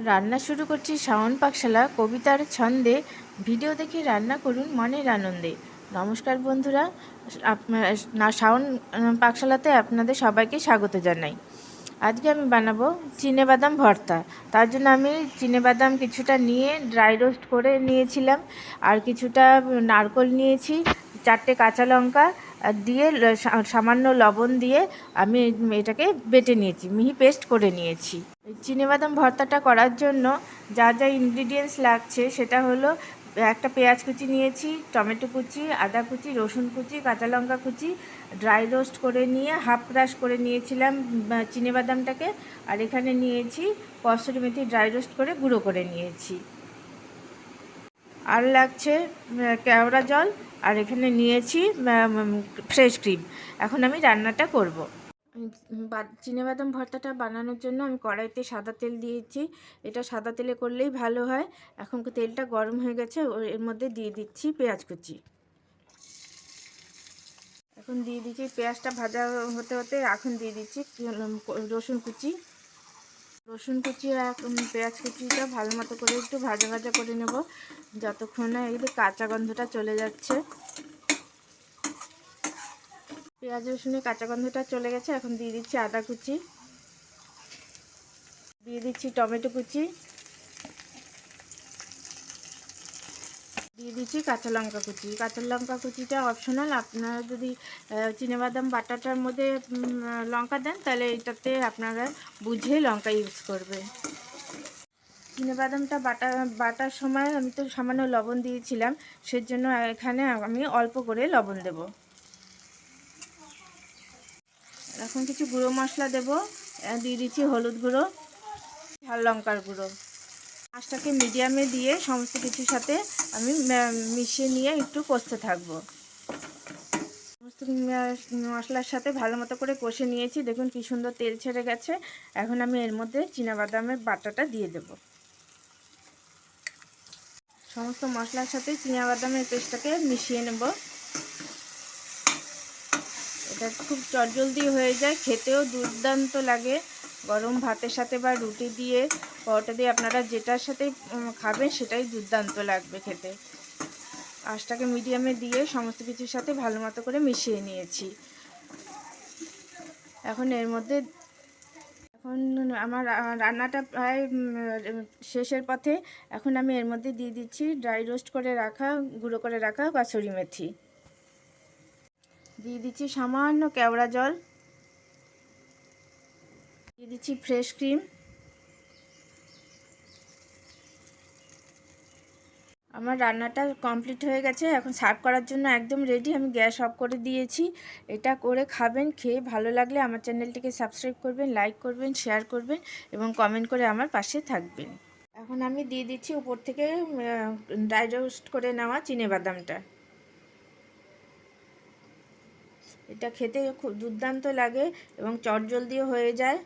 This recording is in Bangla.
রান্না শুরু করছি শাওন পাকশালা কবিতার ছন্দে। ভিডিও দেখে রান্না করুন মনের আনন্দে। নমস্কার বন্ধুরা, শাওন পাকশালাতে আপনাদের সবাইকে স্বাগত জানাই। আজকে আমি বানাবো চিনেবাদাম ভর্তা। তার জন্য আমি চিনেবাদাম কিছুটা নিয়ে ড্রাই রোস্ট করে নিয়েছিলাম, আর কিছুটা নারকেল নিয়েছি, 4টে কাঁচা লঙ্কা দিয়ে সামান্য লবণ দিয়ে আমি এটাকে বেটে নিয়েছি, মিহি পেস্ট করে নিয়েছি। চিনেবাদাম ভর্তাটা করার জন্য যা যা ইনগ্রিডিয়েন্টস লাগছে সেটা হলো, একটা পেঁয়াজ কুচি নিয়েছি, টমেটো কুচি, আদা কুচি, রসুন কুচি, কাঁচা লঙ্কা কুচি, ড্রাই রোস্ট করে নিয়ে হাফ ক্রাশ করে নিয়েছিলাম চিনেবাদামটাকে, আর এখানে নিয়েছি কসুরি মেথি ড্রাই রোস্ট করে গুঁড়ো করে নিয়েছি। আর লাগছে কেওড়া জল, আর এখানে নিয়েছি ফ্রেশ ক্রিম। এখন আমি রান্নাটা করব। চিনেবাদাম ভর্তাটা বানানোর জন্য আমি কড়াইতে সাদা তেল দিয়েছি। এটা সাদা তেলে করলেই ভালো হয়। এখন তেলটা গরম হয়ে গেছে, এর মধ্যে দিয়ে দিচ্ছি পেঁয়াজ কুচি। এখন দিয়ে দিচ্ছি পেঁয়াজটা ভাজা হতে হতে এখন দিয়ে দিচ্ছি রসুন কুচি। রসুন কুচি আর পেঁয়াজ কুচিটা ভালো মতো করে একটু ভাজা ভাজা করে নেব, যতক্ষণ না এই কাঁচা গন্ধটা চলে যাচ্ছে। পেঁয়াজ রসুনের কাঁচা গন্ধটা চলে গেছে। এখন দিয়ে দিচ্ছি আদা কুচি, দিয়ে দিচ্ছি টমেটো কুচি, দিয়ে দিচ্ছি কাঁচা লঙ্কা কুচি। কাঁচা লঙ্কা কুচিটা অপশনাল, আপনারা যদি চিনেবাদাম বাটাটার মধ্যে লঙ্কা দেন তাহলে এটাতে আপনারা বুঝে লঙ্কা ইউজ করবে। চিনেবাদামটা বাটার সময় আমি তো সামান্য লবণ দিয়েছিলাম, সেজন্য এখানে আমি অল্প করে লবণ দেব। এখন কিছু গুঁড়ো মশলা দেব, দিয়ে দিচ্ছি হলুদ গুঁড়ো, ঝাল লঙ্কার গুঁড়ো। আঁচটাকে মিডিয়ামে দিয়ে সমস্ত কিছুর সাথে আমি মিশিয়ে নিয়ে একটু কষতে থাকবো। সমস্ত মশলার সাথে ভালো মতো করে কষে নিয়েছি, দেখুন কি সুন্দর তেল ছেড়ে গেছে। এখন আমি এর মধ্যে চিনাবাদামের বাটাটা দিয়ে দেব। সমস্ত মশলার সাথে চিনাবাদামের পেস্টটাকে মিশিয়ে নেব। এটা খুব চটজলদি হয়ে যায়, খেতেও দুর্দান্ত লাগে। গরম ভাতের সাথে বা রুটি দিয়ে, পরোটা দিয়ে, আপনারা যেটার সাথে খাবেন সেটাই দুর্দান্ত লাগবে খেতে। আঁচটাকে মিডিয়ামে দিয়ে সমস্ত কিছুর সাথে ভালো মতো করে মিশিয়ে নিয়েছি। এখন এর মধ্যে আমার রান্নাটা প্রায় শেষের পথে। এখন আমি এর মধ্যে দিয়ে দিচ্ছি ড্রাই রোস্ট করে রাখা, গুঁড়ো করে রাখা কসুরি মেথি, দিয়ে দিচ্ছি সামান্য কেওড়া জল, দিয়ে দিচ্ছি ফ্রেশ ক্রিম। আমার রান্নাটা কমপ্লিট হয়ে গেছে, এখন সার্ভ করার জন্য একদম রেডি। আমি গ্যাস অফ করে দিয়েছি। এটা করে খাবেন, খেয়ে ভালো লাগলে আমার চ্যানেলটিকে সাবস্ক্রাইব করবেন, লাইক করবেন, শেয়ার করবেন এবং কমেন্ট করে আমার পাশে থাকবেন। এখন আমি দিয়ে দিচ্ছি উপর থেকে ড্রাই রোস্ট করে নেওয়া চিনেবাদামটা। এটা খেতে খুব দুর্দান্ত লাগে এবং চটজলদিও হয়ে যায়।